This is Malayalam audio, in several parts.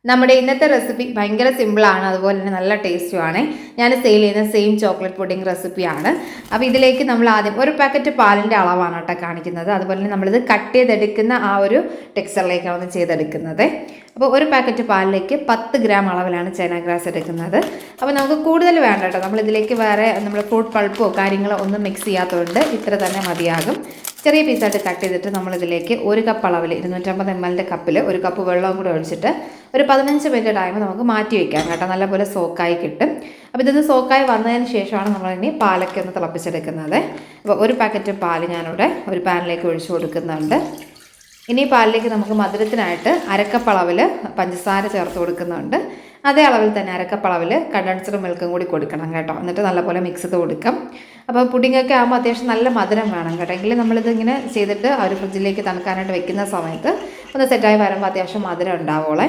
നമ്മുടെ ഇന്നത്തെ റെസിപ്പി ഭയങ്കര സിമ്പിളാണ്, അതുപോലെ തന്നെ നല്ല ടേസ്റ്റുമാണ്. ഞാൻ സെയിൽ ചെയ്യുന്ന സെയിം ചോക്ലേറ്റ് പുഡിംഗ് റെസിപ്പിയാണ്. അപ്പോൾ ഇതിലേക്ക് നമ്മൾ ആദ്യം ഒരു പാക്കറ്റ് പാലിൻ്റെ അളവാണ് കേട്ടോ കാണിക്കുന്നത്. അതുപോലെ തന്നെ നമ്മളിത് കട്ട് ചെയ്തെടുക്കുന്ന ആ ഒരു ടെക്സ്ചറിലേക്കാണ് ചെയ്തെടുക്കുന്നത്. അപ്പോൾ ഒരു പാക്കറ്റ് പാലിലേക്ക് 10 ഗ്രാം അളവിലാണ് ചൈന ഗ്രാസ് എടുക്കുന്നത്. അപ്പോൾ നമുക്ക് കൂടുതൽ വേണ്ട കേട്ടോ. നമ്മളിതിലേക്ക് വേറെ നമ്മൾ ഫ്രൂട്ട് പൾപ്പോ കാര്യങ്ങളോ ഒന്നും മിക്സ് ചെയ്യാത്തതുകൊണ്ട് ഇത്ര തന്നെ മതിയാകും. ചെറിയ പീസായിട്ട് കട്ട് ചെയ്തിട്ട് നമ്മളിതിലേക്ക് 1 കപ്പ് അളവിൽ 250 ml കപ്പിൽ 1 കപ്പ് വെള്ളവും കൂടെ ഒഴിച്ചിട്ട് ഒരു 15 മിനിറ്റ് ടൈം നമുക്ക് മാറ്റി വയ്ക്കാം കേട്ടോ. നല്ലപോലെ സോക്കായി കിട്ടും. അപ്പോൾ ഇതൊന്ന് സോക്കായി വന്നതിന് ശേഷമാണ് നമ്മളിനി പാലൊക്കെ ഒന്ന് തിളപ്പിച്ചെടുക്കുന്നത്. അപ്പോൾ ഒരു പാക്കറ്റ് പാൽ ഞാനിവിടെ ഒരു പാനിലേക്ക് ഒഴിച്ചു കൊടുക്കുന്നുണ്ട്. ഇനി പാലിലേക്ക് നമുക്ക് മധുരത്തിനായിട്ട് 1/2 കപ്പ് അളവിൽ പഞ്ചസാര ചേർത്ത് കൊടുക്കുന്നുണ്ട്. അതേ അളവിൽ തന്നെ 1/2 കപ്പ് അളവിൽ കണ്ടൻസ്ഡ് മിൽക്കും കൂടി കൊടുക്കണം കേട്ടോ. എന്നിട്ട് നല്ലപോലെ മിക്സ് ചെയ്ത് കൊടുക്കാം. അപ്പോൾ പുഡിങ്ങൊക്കെ ആകുമ്പോൾ അത്യാവശ്യം നല്ല മധുരം വേണം കേട്ടോ. എങ്കിലും നമ്മളിത് ഇങ്ങനെ ചെയ്തിട്ട് ആ ഒരു ഫ്രിഡ്ജിലേക്ക് തണുക്കാനായിട്ട് വെക്കുന്ന സമയത്ത് ഒന്ന് സെറ്റായി വരുമ്പോൾ അത്യാവശ്യം മധുരം ഉണ്ടാവോളെ.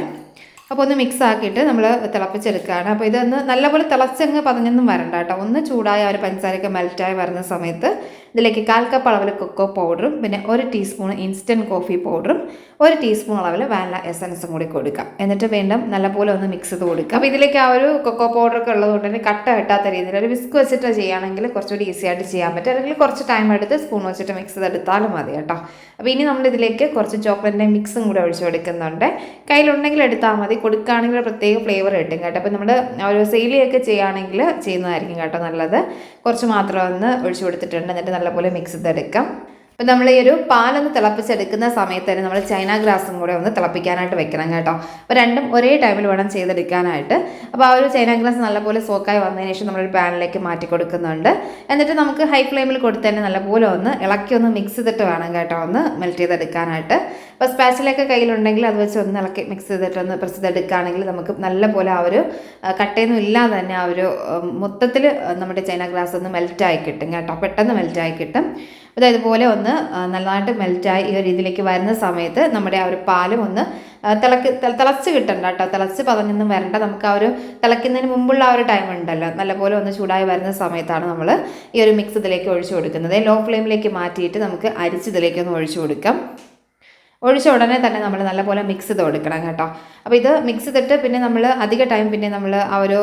അപ്പോൾ ഒന്ന് മിക്സ് ആക്കിയിട്ട് നമ്മൾ തിളപ്പിച്ചെടുക്കുകയാണ്. അപ്പോൾ ഇതൊന്ന് നല്ലപോലെ തിളച്ചങ്ങ് പതഞ്ഞൊന്നും വരണ്ട കേട്ടോ. ഒന്ന് ചൂടായ ഒരു പഞ്ചസാരയൊക്കെ മെൽറ്റായി വരുന്ന സമയത്ത് ഇതിലേക്ക് 1/4 കപ്പ് അളവിൽ കൊക്കോ പൗഡറും പിന്നെ 1 ടീസ്പൂൺ ഇൻസ്റ്റൻറ്റ് കോഫി പൗഡറും 1 ടീസ്പൂൺ അളവിൽ വാനില എസൻസും കൂടി കൊടുക്കാം. എന്നിട്ട് വീണ്ടും നല്ലപോലെ ഒന്ന് മിക്സ് ചെയ്ത് കൊടുക്കാം. അപ്പോൾ ഇതിലേക്ക് ആ ഒരു കൊക്കോ പൗഡറൊക്കെ ഉള്ളതുകൊണ്ട് തന്നെ കട്ട കെട്ടാത്ത രീതിയിൽ ഒരു വിസ്ക് വെച്ചിട്ട് ചെയ്യുകയാണെങ്കിൽ കുറച്ചുകൂടി ഈസി ആയിട്ട് ചെയ്യാൻ പറ്റും. അല്ലെങ്കിൽ കുറച്ച് ടൈം എടുത്ത് സ്പൂൺ വെച്ചിട്ട് മിക്സ് ചെയ്തെടുത്താലും മതി കേട്ടോ. അപ്പോൾ ഇനി നമ്മളിതിലേക്ക് കുറച്ച് ചോക്ലേറ്റിൻ്റെ മിക്സും കൂടി ഒഴിച്ച് കൊടുക്കുന്നുണ്ട്. കയ്യിലുണ്ടെങ്കിൽ എടുത്താൽ മതി. കൊടുക്കുകയാണെങ്കിൽ പ്രത്യേക ഫ്ലേവർ കിട്ടും കേട്ടോ. അപ്പോൾ നമ്മൾ ഒരു സെയിലിയൊക്കെ ചെയ്യുകയാണെങ്കിൽ ചെയ്യുന്നതായിരിക്കും കേട്ടോ നല്ലത്. കുറച്ച് മാത്രം ഒന്ന് ഒഴിച്ച് കൊടുത്തിട്ടുണ്ട്. എന്നിട്ട് നല്ലപോലെ മിക്സ് ചെയ്തെടുക്കാം. അപ്പോൾ നമ്മൾ ഈ ഒരു പാലൊന്ന് തിളപ്പിച്ചെടുക്കുന്ന സമയത്ത് തന്നെ നമ്മൾ ചൈന ഗ്രാസും കൂടെ ഒന്ന് തിളപ്പിക്കാനായിട്ട് വെക്കണം കേട്ടോ. അപ്പോൾ രണ്ടും ഒരേ ടൈമിൽ വേണം ചെയ്തെടുക്കാനായിട്ട്. അപ്പോൾ ആ ഒരു ചൈന ഗ്രാസ് നല്ലപോലെ സോക്കായി വന്നതിന് ശേഷം നമ്മളൊരു പാനിലേക്ക് മാറ്റി കൊടുക്കുന്നുണ്ട്. എന്നിട്ട് നമുക്ക് ഹൈ ഫ്ലെയിമിൽ കൊടുത്ത് തന്നെ നല്ലപോലെ ഒന്ന് ഇളക്കി ഒന്ന് മിക്സ് ചെയ്തിട്ട് വേണം കേട്ടോ ഒന്ന് മെൽറ്റ് ചെയ്തെടുക്കാനായിട്ട്. അപ്പോൾ സ്പാച്ചിലൊക്കെ കയ്യിലുണ്ടെങ്കിൽ അത് വെച്ച് ഒന്ന് ഇളക്കി മിക്സ് ചെയ്തിട്ട് ഒന്ന് പ്രസ് ചെയ്തെടുക്കുകയാണെങ്കിൽ നമുക്ക് നല്ലപോലെ ആ ഒരു കട്ടയൊന്നും ഇല്ലാതെ തന്നെ ആ ഒരു മൊത്തത്തിൽ നമ്മുടെ ചൈന ഗ്രാസ് ഒന്ന് മെൽറ്റായി കിട്ടും കേട്ടോ. പെട്ടെന്ന് മെൽറ്റായി കിട്ടും. അപ്പോൾ ഇതുപോലെ ഒന്ന് നല്ലതായിട്ട് മെൽറ്റായി ഈ ഒരു രീതിയിലേക്ക് വരുന്ന സമയത്ത് നമ്മുടെ ആ ഒരു പാലും ഒന്ന് തിളച്ച് കിട്ടണ്ട കേട്ടോ. തിളച്ച് പതഞ്ഞൊന്നും വരണ്ട. നമുക്ക് ആ ഒരു തിളയ്ക്കുന്നതിന് മുമ്പുള്ള ആ ഒരു ടൈം ഉണ്ടല്ലോ, നല്ലപോലെ ഒന്ന് ചൂടായി വരുന്ന സമയത്താണ് നമ്മൾ ഈ ഒരു മിക്സ് ഇതിലേക്ക് ഒഴിച്ചു കൊടുക്കുന്നത്. ലോ ഫ്ലെയിമിലേക്ക് മാറ്റിയിട്ട് നമുക്ക് അരിച്ച് ഒന്ന് ഒഴിച്ചു കൊടുക്കാം. ഒഴിച്ച ഉടനെ തന്നെ നമ്മൾ നല്ലപോലെ മിക്സ് ചെയ്ത് കൊടുക്കണം കേട്ടോ. അപ്പോൾ ഇത് മിക്സ് ചെയ്തിട്ട് പിന്നെ നമ്മൾ അധിക ടൈം പിന്നെ നമ്മൾ ആ ഒരു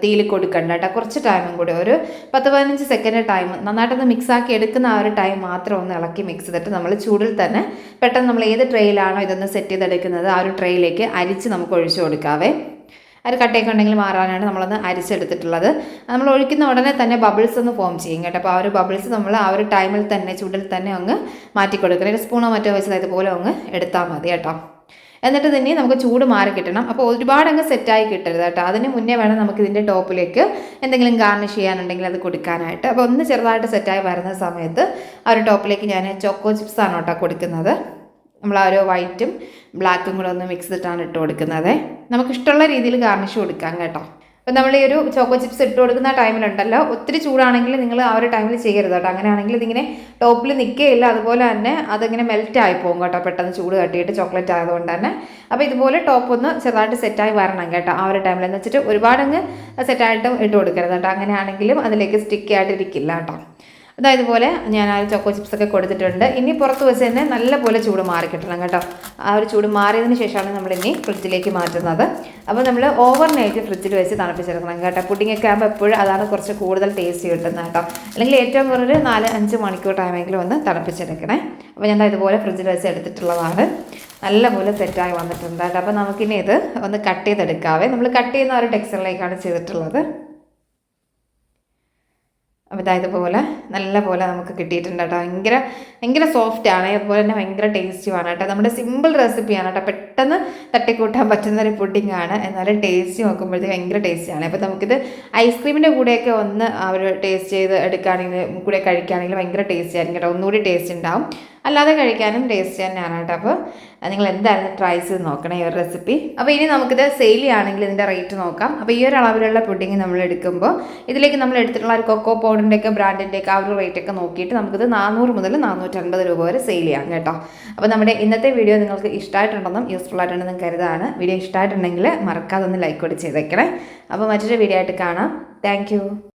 തീയിൽ കൊടുക്കണ്ട കേട്ടോ. കുറച്ച് ടൈമും കൂടി ഒരു 10-15 സെക്കൻഡ് ടൈം നന്നായിട്ടൊന്ന് മിക്സാക്കി എടുക്കുന്ന ആ ഒരു ടൈം മാത്രം ഒന്ന് ഇളക്കി മിക്സ് ചെയ്തിട്ട് നമ്മൾ ചൂടിൽ തന്നെ പെട്ടെന്ന് നമ്മൾ ഏത് ട്രേയിലാണോ ഇതൊന്ന് സെറ്റ് ചെയ്തെടുക്കുന്നത് ആ ഒരു ട്രേയിലേക്ക് അരിച്ച് നമുക്ക് ഒഴിച്ചു കൊടുക്കാവേ. ഒരു കട്ടയൊക്കെ ഉണ്ടെങ്കിൽ മാറാനാണ് നമ്മളൊന്ന് അരിച്ചെടുത്തിട്ടുള്ളത്. നമ്മൾ ഒഴിക്കുന്ന ഉടനെ തന്നെ ബബിൾസ് ഒന്ന് ഫോം ചെയ്യും കേട്ടോ. അപ്പോൾ ആ ഒരു ബബിൾസ് നമ്മൾ ആ ഒരു ടൈമിൽ തന്നെ ചൂടിൽ തന്നെ അങ്ങ് മാറ്റി കൊടുക്കണം. ഒരു സ്പൂണോ മറ്റോ വെച്ചത് ഇതുപോലെ അങ്ങ് എടുത്താൽ മതി കേട്ടോ. എന്നിട്ട് തന്നെ നമുക്ക് ചൂട് മാറി കിട്ടണം. അപ്പോൾ ഒരുപാട് അങ്ങ് സെറ്റായി കിട്ടരുത് കേട്ടോ. അതിന് മുന്നേ വേണം നമുക്ക് ഇതിൻ്റെ ടോപ്പിലേക്ക് എന്തെങ്കിലും ഗാർണിഷ് ചെയ്യാനുണ്ടെങ്കിൽ അത് കൊടുക്കാനായിട്ട്. അപ്പോൾ ഒന്ന് ചെറുതായിട്ട് സെറ്റായി വരുന്ന സമയത്ത് ആ ഒരു ടോപ്പിലേക്ക് ഞാൻ ചോക്കോ ചിപ്സാണ് കേട്ടോ കൊടുക്കുന്നത്. നമ്മൾ ആ ഒരു വൈറ്റും ബ്ലാക്കും കൂടെ ഒന്ന് മിക്സ് ചെയ്തിട്ടാണ് ഇട്ട് കൊടുക്കുന്നത്. നമുക്കിഷ്ടമുള്ള രീതിയിൽ ഗാർണിഷ് കൊടുക്കാം കേട്ടോ. അപ്പോൾ നമ്മൾ ഈ ഒരു ചോക്കോ ചിപ്സ് ഇട്ട് കൊടുക്കുന്ന ടൈമിലുണ്ടല്ലോ, ഒത്തിരി ചൂടാണെങ്കിൽ നിങ്ങൾ ആ ഒരു ടൈമിൽ ചെയ്യരുത് കേട്ടോ. അങ്ങനെയാണെങ്കിൽ ഇതിങ്ങനെ ടോപ്പിൽ നിൽക്കുകയില്ല. അതുപോലെ തന്നെ അതിങ്ങനെ മെൽറ്റ് ആയി പോകും കേട്ടോ, പെട്ടെന്ന് ചൂട് കട്ടിയിട്ട് ചോക്ലേറ്റ് ആയതുകൊണ്ട് തന്നെ. അപ്പോൾ ഇതുപോലെ ടോപ്പ് ഒന്ന് ചെറുതായിട്ട് സെറ്റായി വരണം കേട്ടോ ആ ഒരു ടൈമിൽ. എന്ന് വെച്ചിട്ട് ഒരുപാടങ്ങ് സെറ്റായിട്ട് ഇട്ട് കൊടുക്കരുത് കേട്ടോ. അങ്ങനെയാണെങ്കിലും അതിലേക്ക് സ്റ്റിക്കി ആയിട്ടിരിക്കില്ല കേട്ടോ. അതായത് ഇതുപോലെ ഞാൻ ആ ചോക്കോ ചിപ്സൊക്കെ കൊടുത്തിട്ടുണ്ട്. ഇനി പുറത്ത് വെച്ച് തന്നെ നല്ലപോലെ ചൂട് മാറി കിട്ടണം കേട്ടോ. ആ ഒരു ചൂട് മാറിയതിന് ശേഷമാണ് നമ്മളിനി ഫ്രിഡ്ജിലേക്ക് മാറ്റുന്നത്. അപ്പോൾ നമ്മൾ ഓവർനൈറ്റ് ഫ്രിഡ്ജിൽ വെച്ച് തണുപ്പിച്ചെടുക്കണം കേട്ടോ. പുഡിങ്ങൊക്കെ ആകുമ്പോൾ എപ്പോഴും അതാണ് കുറച്ച് കൂടുതൽ ടേസ്റ്റ് കിട്ടുന്നത് കേട്ടോ. അല്ലെങ്കിൽ ഏറ്റവും കുറഞ്ഞൊരു 4-5 മണിക്കൂർ ടൈമെങ്കിലും ഒന്ന് തണുപ്പിച്ചെടുക്കണേ. അപ്പോൾ ഞാൻ ഇതുപോലെ ഫ്രിഡ്ജിൽ വെച്ച് എടുത്തിട്ടുള്ളതാണ്. നല്ലപോലെ സെറ്റായി വന്നിട്ടുണ്ട് കേട്ടോ. അപ്പോൾ നമുക്കിനി ഇത് ഒന്ന് കട്ട് ചെയ്തെടുക്കാവേ. നമ്മൾ കട്ട് ചെയ്യുന്ന ഒരു ടെക്സ്ചറിലേക്കാണ് ചെയ്തിട്ടുള്ളത്. അപ്പോൾ ഇതുപോലെ നല്ലപോലെ നമുക്ക് കിട്ടിയിട്ടുണ്ട് കേട്ടോ. ഭയങ്കര സോഫ്റ്റാണ്, അതുപോലെ തന്നെ ഭയങ്കര ടേസ്റ്റുമാണ് കേട്ടോ. നമ്മുടെ സിമ്പിൾ റെസിപ്പിയാണ് കേട്ടോ. പെട്ടെന്ന് തട്ടിക്കൂട്ടാൻ പറ്റുന്നൊരു പുഡിങ്ങാണ്. എന്നാലും ടേസ്റ്റ് നോക്കുമ്പോഴത്തേക്ക് ഭയങ്കര ടേസ്റ്റിയാണ്. അപ്പോൾ നമുക്കിത് ഐസ്ക്രീമിൻ്റെ കൂടെയൊക്കെ ഒന്ന് ഒരു ടേസ്റ്റ് ചെയ്ത് എടുക്കുകയാണെങ്കിൽ കൂടെ കഴിക്കുകയാണെങ്കിൽ ഭയങ്കര ടേസ്റ്റ് ആയിരിക്കും കേട്ടോ. ഒന്നുകൂടി ടേസ്റ്റ് ഉണ്ടാവും. അല്ലാതെ കഴിക്കാനും ടേസ്റ്റ് തന്നെയാണ് കേട്ടോ. അപ്പോൾ നിങ്ങൾ എന്തായാലും ട്രൈ ചെയ്ത് നോക്കണം ഈ ഒരു റെസിപ്പി. അപ്പോൾ ഇനി നമുക്കിത് സെയിൽ ചെയ്യുകയാണെങ്കിൽ ഇതിൻ്റെ റേറ്റ് നോക്കാം. അപ്പോൾ ഈ ഒരു അളവിലുള്ള പുഡിങ് നമ്മൾ എടുക്കുമ്പോൾ ഇതിലേക്ക് നമ്മൾ എടുത്തിട്ടുള്ള ഒരു കൊക്കോ പൗഡറിൻ്റെയൊക്കെ ബ്രാൻഡിൻ്റെയൊക്കെ ആ ഒരു റേറ്റൊക്കെ നോക്കിയിട്ട് നമുക്കിത് 400 മുതൽ 450 രൂപ വരെ സെയിൽ ചെയ്യാം കേട്ടോ. അപ്പോൾ നമ്മുടെ ഇന്നത്തെ വീഡിയോ നിങ്ങൾക്ക് ഇഷ്ടമായിട്ടുണ്ടെന്നും യൂസ്ഫുൾ ആയിട്ടുണ്ടെന്നും കരുതാണ്. വീഡിയോ ഇഷ്ടമായിട്ടുണ്ടെങ്കിൽ മറക്കാതെ ഒന്ന് ലൈക്ക് കൂടി ചെയ്തേക്കണേ. അപ്പോൾ മറ്റൊരു വീഡിയോ ആയിട്ട് കാണാം. താങ്ക്